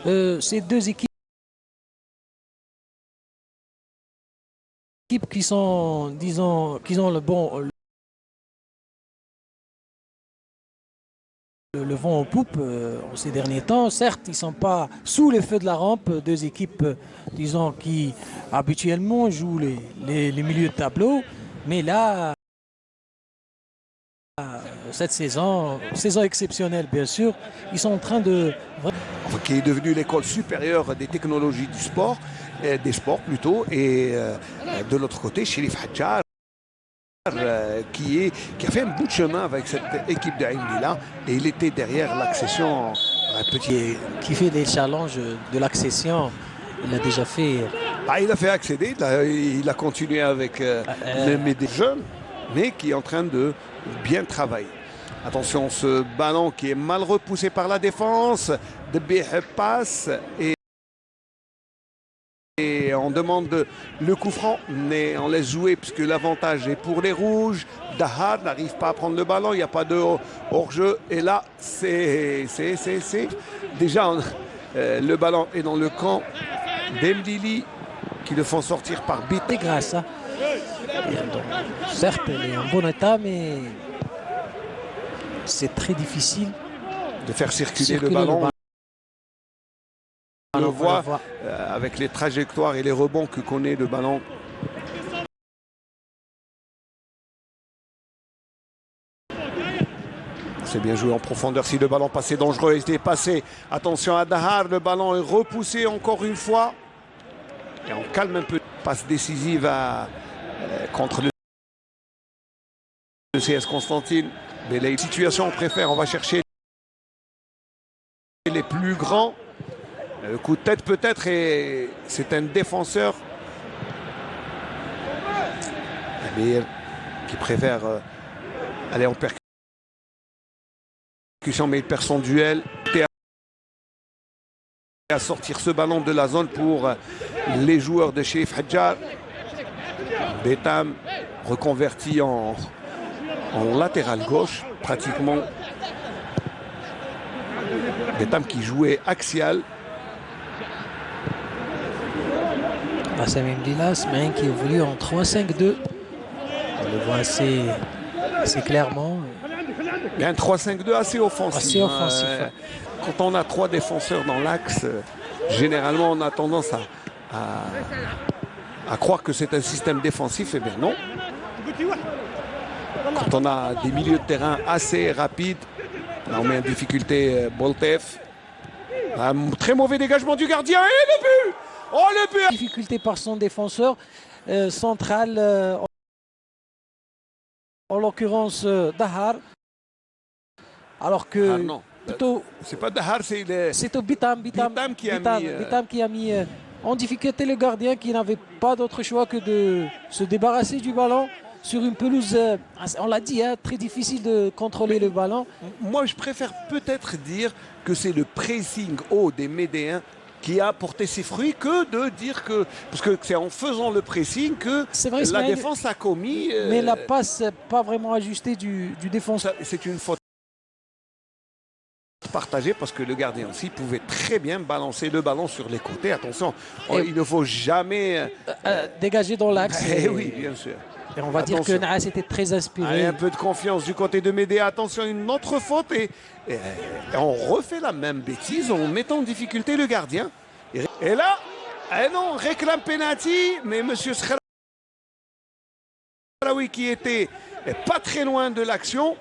Ces deux équipes qui sont, disons, qui ont le vent en poupe en ces derniers temps. Certes, ils ne sont pas sous les feux de la rampe, deux équipes, disons, qui habituellement jouent les milieux de tableau, mais là, cette saison exceptionnelle, bien sûr, ils sont en train de... Qui est devenue l'école supérieure des technologies du sport, des sports plutôt, et de l'autre côté, Cherif Hadjar, qui a fait un bout de chemin avec cette équipe de Ain Lila, et il était derrière l'accession qui fait des challenges de l'accession. Il a déjà fait... il a fait accéder, il a continué avec des jeunes, mais qui est en train de bien travailler. Attention, ce ballon qui est mal repoussé par la défense. De passe et on demande le coup franc, mais on laisse jouer puisque l'avantage est pour les rouges. Dahar n'arrive pas à prendre le ballon, il n'y a pas de hors-jeu. Et là, c'est déjà le ballon est dans le camp d'Emdili qui le font sortir par Bit. C'est grâce. Hein. Certes, elle est en bon état, mais c'est très difficile de faire circuler le ballon. On le voit avec les trajectoires et les rebonds que connaît le ballon. C'est bien joué en profondeur. Si le ballon passait dangereux, il était passé. Attention à Dahar, le ballon est repoussé encore une fois. Et on calme un peu. Passe décisive contre le CS Constantine. Mais les situations, on préfère, on va chercher les plus grands. Le coup de tête peut-être, et c'est un défenseur qui préfère aller en percussion, mais il perd son duel. À sortir ce ballon de la zone pour les joueurs de Cherif Hadjar. Betam reconverti en latéral gauche, pratiquement. Betam qui jouait axial. Samim Dilas, mais qui évolue en 3-5-2. On le voit assez clairement. Il y a un 3-5-2 assez offensif. Assez offensif. Quand on a trois défenseurs dans l'axe, généralement on a tendance à croire que c'est un système défensif. Eh bien non. Quand on a des milieux de terrain assez rapides, là on met en difficulté Boltef. Un très mauvais dégagement du gardien et le but. Oh, le but! Difficulté par son défenseur central, en l'occurrence Dahar. Alors que non, plutôt c'est pas Dahar, c'est Bitam qui a mis en difficulté le gardien, qui n'avait pas d'autre choix que de se débarrasser du ballon sur une pelouse, on l'a dit, hein, très difficile de contrôler le ballon. Moi, je préfère peut-être dire que c'est le pressing haut des Médéens qui a porté ses fruits, que de dire que... Parce que c'est en faisant le pressing que vrai, la défense a commis... Mais la passe pas vraiment ajustée du défenseur. C'est une faute partagée parce que le gardien aussi pouvait très bien balancer le ballon sur les côtés. Attention, il ne faut jamais... dégager dans l'axe. Oui, bien sûr. Et on va dire que Naas était très inspiré. Allez, un peu de confiance du côté de Médéa. Attention, une autre faute et on refait la même bêtise en mettant en difficulté le gardien. Et là, non, réclame penalty, mais M. Sraoui qui était pas très loin de l'action,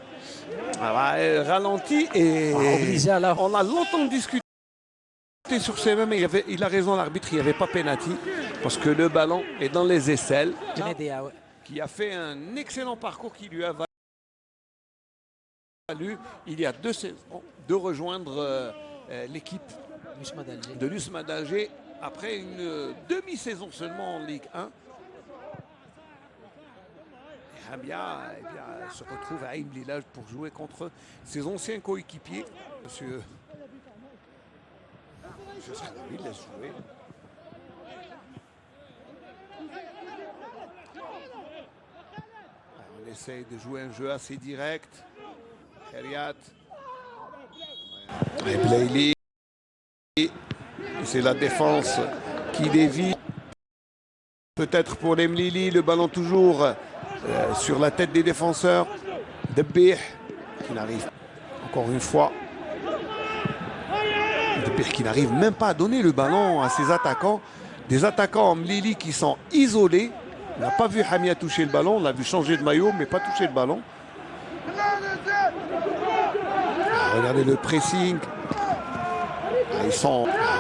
ralenti et on a longtemps discuté sur ces mêmes. Il a raison, l'arbitre, il n'y avait pas penalty parce que le ballon est dans les aisselles. Qui a fait un excellent parcours qui lui a valu il y a 2 saisons de rejoindre l'équipe de l'USMA d'Alger après une demi-saison seulement en Ligue 1. Et Rabia se retrouve à Ain Lila pour jouer contre ses anciens coéquipiers. Monsieur Sraoui laisse jouer. On essaye de jouer un jeu assez direct. Kheriat. Et Blaili. C'est la défense qui dévie. Peut-être pour les Mlili, le ballon toujours sur la tête des défenseurs. Debih qui n'arrive encore une fois. Debih qui n'arrive même pas à donner le ballon à ses attaquants. Des attaquants Mlili qui sont isolés. On n'a pas vu Hamia toucher le ballon. On l'a vu changer de maillot, mais pas toucher le ballon. Regardez le pressing.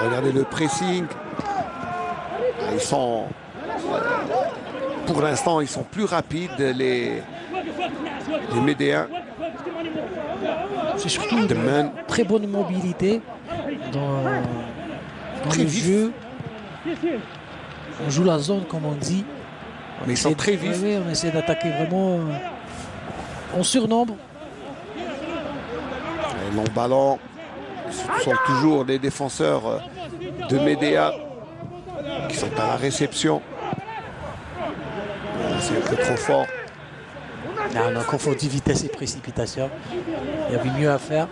Regardez le pressing. Ils sont... Pour l'instant, ils sont plus rapides, les Médéens. C'est surtout une très bonne mobilité dans le jeu. On joue la zone, comme on dit. Mais ils sont très vifs. Oui, on essaie d'attaquer vraiment en surnombre. Les longs ballons. Ce sont toujours les défenseurs de Médéa qui sont à la réception. C'est un peu trop fort. On a confondu vitesse et précipitation. Il y avait mieux à faire.